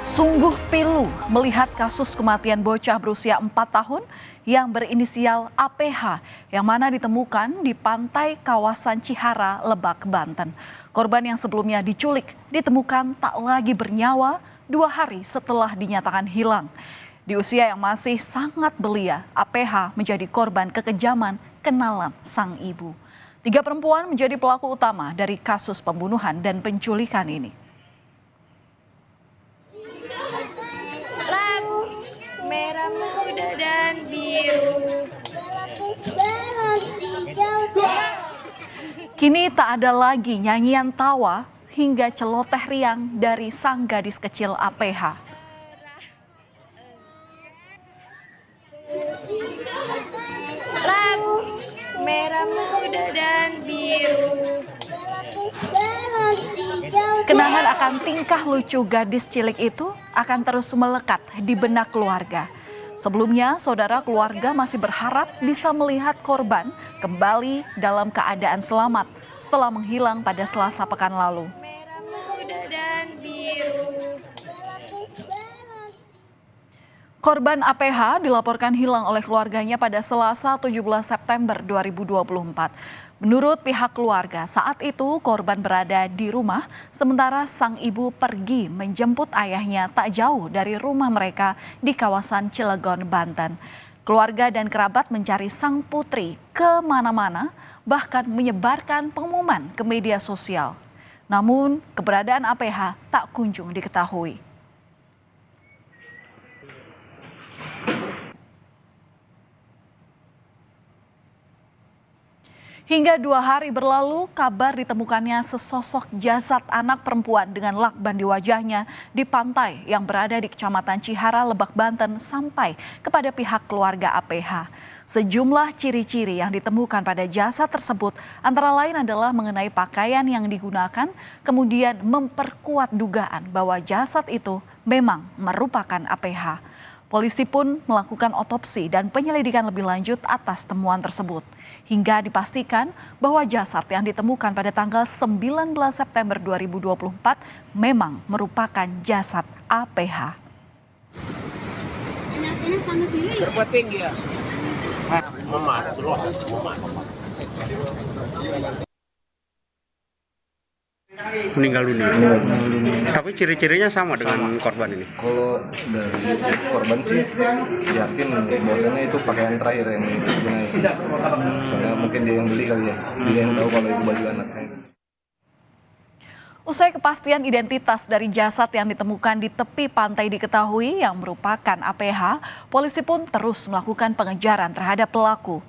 Sungguh pilu melihat kasus kematian bocah berusia 4 tahun yang berinisial APH yang mana ditemukan di pantai kawasan Cihara, Lebak, Banten. Korban yang sebelumnya diculik ditemukan tak lagi bernyawa 2 hari setelah dinyatakan hilang. Di usia yang masih sangat belia, APH menjadi korban kekejaman kenalan sang ibu. 3 perempuan menjadi pelaku utama dari kasus pembunuhan dan penculikan ini. Merah, muda, dan biru. Kini tak ada lagi nyanyian tawa hingga celoteh riang dari sang gadis kecil APH. Merah, muda, dan biru. Kenangan akan tingkah lucu gadis cilik itu akan terus melekat di benak keluarga. Sebelumnya, saudara keluarga masih berharap bisa melihat korban kembali dalam keadaan selamat setelah menghilang pada Selasa pekan lalu. Merah, muda, dan biru. Korban APH dilaporkan hilang oleh keluarganya pada Selasa 17 September 2024. Menurut pihak keluarga, saat itu korban berada di rumah, sementara sang ibu pergi menjemput ayahnya tak jauh dari rumah mereka di kawasan Cilegon, Banten. Keluarga dan kerabat mencari sang putri kemana-mana, bahkan menyebarkan pengumuman ke media sosial. Namun, keberadaan APH tak kunjung diketahui. Hingga 2 hari berlalu, kabar ditemukannya sesosok jasad anak perempuan dengan lakban di wajahnya di pantai yang berada di Kecamatan Cihara, Lebak, Banten sampai kepada pihak keluarga APH. Sejumlah ciri-ciri yang ditemukan pada jasad tersebut antara lain adalah mengenai pakaian yang digunakan, kemudian memperkuat dugaan bahwa jasad itu memang merupakan APH. Polisi pun melakukan otopsi dan penyelidikan lebih lanjut atas temuan tersebut. Hingga dipastikan bahwa jasad yang ditemukan pada tanggal 19 September 2024 memang merupakan jasad APH. Berbuat tinggi ya? Meninggal dunia. Tapi ciri-cirinya sama dengan korban ini. Kalau dari korban sih yakin bahwasannya itu pakaian terakhir yang digunakan. Soalnya mungkin dia yang beli kali ya. Dia yang tahu kalau itu baju anaknya. Usai kepastian identitas dari jasad yang ditemukan di tepi pantai diketahui yang merupakan APH, polisi pun terus melakukan pengejaran terhadap pelaku.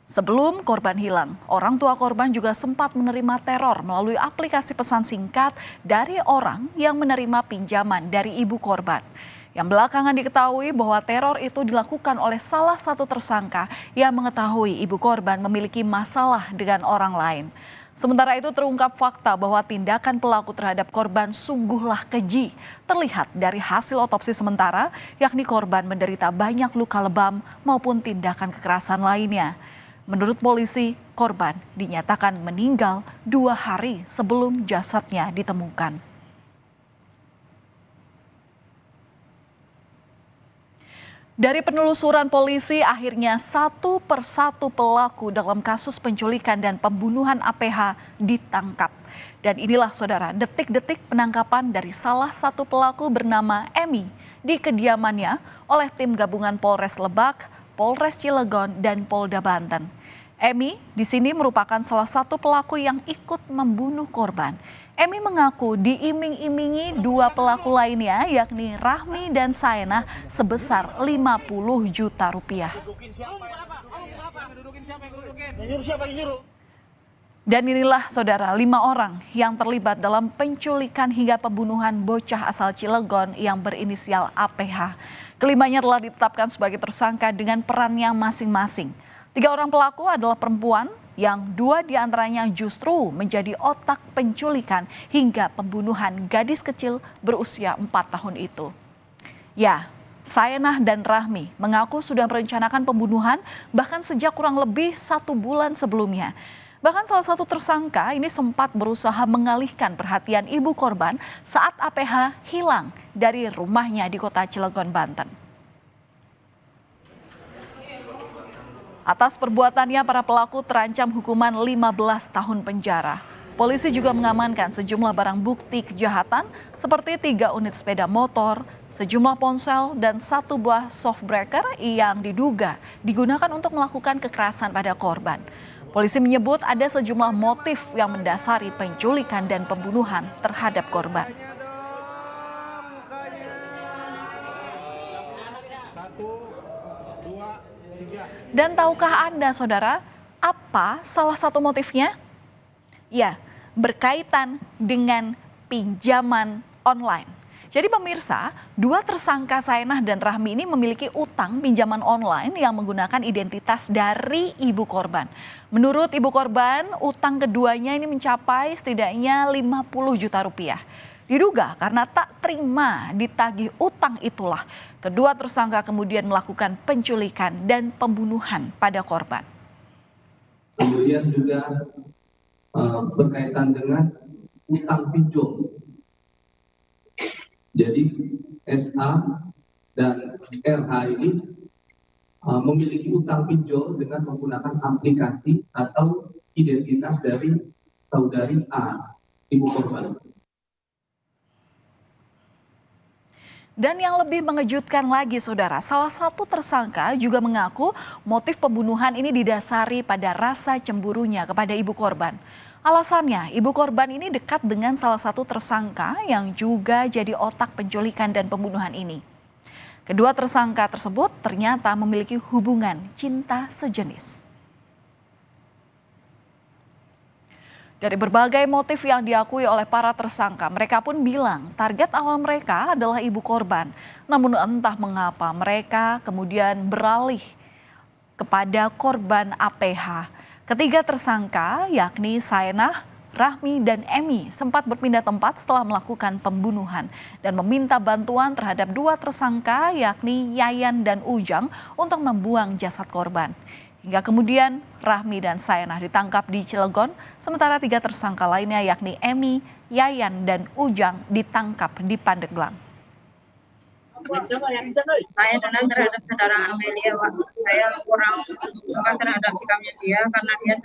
Sebelum korban hilang, orang tua korban juga sempat menerima teror melalui aplikasi pesan singkat dari orang yang menerima pinjaman dari ibu korban. Yang belakangan diketahui bahwa teror itu dilakukan oleh salah satu tersangka yang mengetahui ibu korban memiliki masalah dengan orang lain. Sementara itu terungkap fakta bahwa tindakan pelaku terhadap korban sungguhlah keji. Terlihat dari hasil otopsi sementara, yakni korban menderita banyak luka lebam maupun tindakan kekerasan lainnya. Menurut polisi, korban dinyatakan meninggal 2 hari sebelum jasadnya ditemukan. Dari penelusuran polisi, akhirnya satu persatu pelaku dalam kasus penculikan dan pembunuhan APH ditangkap. Dan inilah saudara, detik-detik penangkapan dari salah satu pelaku bernama Emi di kediamannya oleh tim gabungan Polres Lebak, Polres Cilegon, dan Polda Banten. Emi di sini merupakan salah satu pelaku yang ikut membunuh korban. Emi mengaku diiming-imingi 2 pelaku lainnya yakni Rahmi dan Saenah sebesar 50 juta rupiah. Dan inilah saudara 5 orang yang terlibat dalam penculikan hingga pembunuhan bocah asal Cilegon yang berinisial APH. Kelimanya telah ditetapkan sebagai tersangka dengan perannya masing-masing. 3 orang pelaku adalah perempuan yang 2 diantaranya justru menjadi otak penculikan hingga pembunuhan gadis kecil berusia 4 tahun itu. Ya, Saenah dan Rahmi mengaku sudah merencanakan pembunuhan bahkan sejak kurang lebih 1 bulan sebelumnya. Bahkan salah satu tersangka ini sempat berusaha mengalihkan perhatian ibu korban saat APH hilang dari rumahnya di kota Cilegon, Banten. Atas perbuatannya, para pelaku terancam hukuman 15 tahun penjara. Polisi juga mengamankan sejumlah barang bukti kejahatan seperti 3 unit sepeda motor, sejumlah ponsel, dan 1 buah softbreaker yang diduga digunakan untuk melakukan kekerasan pada korban. Polisi menyebut ada sejumlah motif yang mendasari penculikan dan pembunuhan terhadap korban. Dan tahukah Anda, saudara, apa salah satu motifnya? Ya, berkaitan dengan pinjaman online. Jadi pemirsa, 2 tersangka Saenah dan Rahmi ini memiliki utang pinjaman online yang menggunakan identitas dari ibu korban. Menurut ibu korban, utang keduanya ini mencapai setidaknya 50 juta rupiah. Diduga karena tak terima ditagih utang itulah, kedua tersangka kemudian melakukan penculikan dan pembunuhan pada korban. Kemudian juga berkaitan dengan utang pinjol. Jadi SA dan RH ini memiliki utang pinjol dengan menggunakan aplikasi atau identitas dari saudari A, ibu korban. Dan yang lebih mengejutkan lagi, saudara, salah satu tersangka juga mengaku motif pembunuhan ini didasari pada rasa cemburunya kepada ibu korban. Alasannya, ibu korban ini dekat dengan salah satu tersangka yang juga jadi otak penculikan dan pembunuhan ini. Kedua tersangka tersebut ternyata memiliki hubungan cinta sejenis. Dari berbagai motif yang diakui oleh para tersangka, mereka pun bilang target awal mereka adalah ibu korban. Namun entah mengapa mereka kemudian beralih kepada korban APH. Ketiga tersangka yakni Saenah, Rahmi, dan Emi sempat berpindah tempat setelah melakukan pembunuhan dan meminta bantuan terhadap 2 tersangka yakni Yayan dan Ujang untuk membuang jasad korban. Hingga kemudian Rahmi dan Saenah ditangkap di Cilegon, sementara 3 tersangka lainnya yakni Emi, Yayan, dan Ujang ditangkap di Pandeglang. Saya senang terhadap saudara Amelia, Pak. Saya kurang suka terhadap sikapnya dia karena dia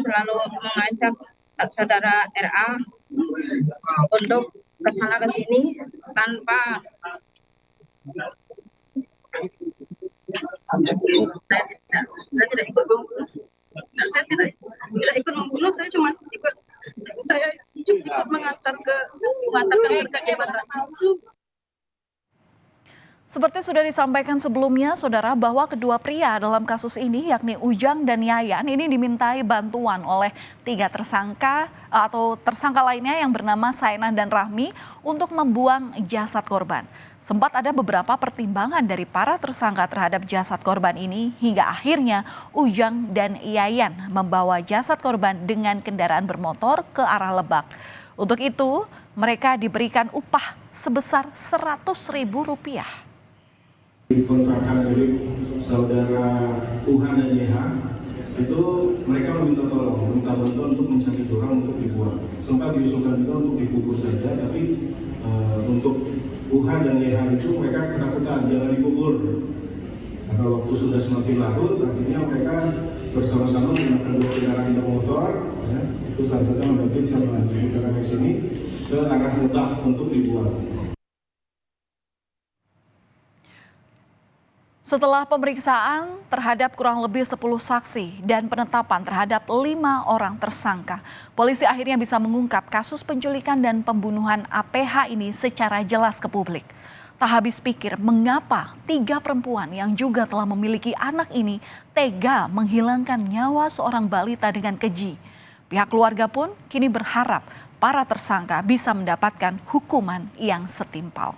selalu mengajak saudara RA untuk ke sana ke sini tanpa saya tidak ikut membunuh. Saya tidak ikut membunuh, saya cuma ikut mengantar ke jabatan. Seperti sudah disampaikan sebelumnya, saudara, bahwa kedua pria dalam kasus ini yakni Ujang dan Yayan ini dimintai bantuan oleh 3 tersangka atau tersangka lainnya yang bernama Saenah dan Rahmi untuk membuang jasad korban. Sempat ada beberapa pertimbangan dari para tersangka terhadap jasad korban ini hingga akhirnya Ujang dan Yayan membawa jasad korban dengan kendaraan bermotor ke arah Lebak. Untuk itu mereka diberikan upah sebesar Rp100.000. Kontrakan milik saudara UH dan YH itu mereka meminta bantuan untuk mencari jurang untuk dibuang. Sempat diusulkan juga untuk dikubur saja, tapi untuk UH dan YH itu mereka ketakutan jangan dikubur. Karena waktu sudah semakin larut, akhirnya mereka bersama-sama menggunakan 2 kendaraan bermotor, ya, itu salah satu mendampingi sama kendaraan ke sini ke arah Lebak untuk dibuang. Setelah pemeriksaan terhadap kurang lebih 10 saksi dan penetapan terhadap 5 orang tersangka, polisi akhirnya bisa mengungkap kasus penculikan dan pembunuhan APH ini secara jelas ke publik. Tak habis pikir mengapa 3 perempuan yang juga telah memiliki anak ini tega menghilangkan nyawa seorang balita dengan keji. Pihak keluarga pun kini berharap para tersangka bisa mendapatkan hukuman yang setimpal.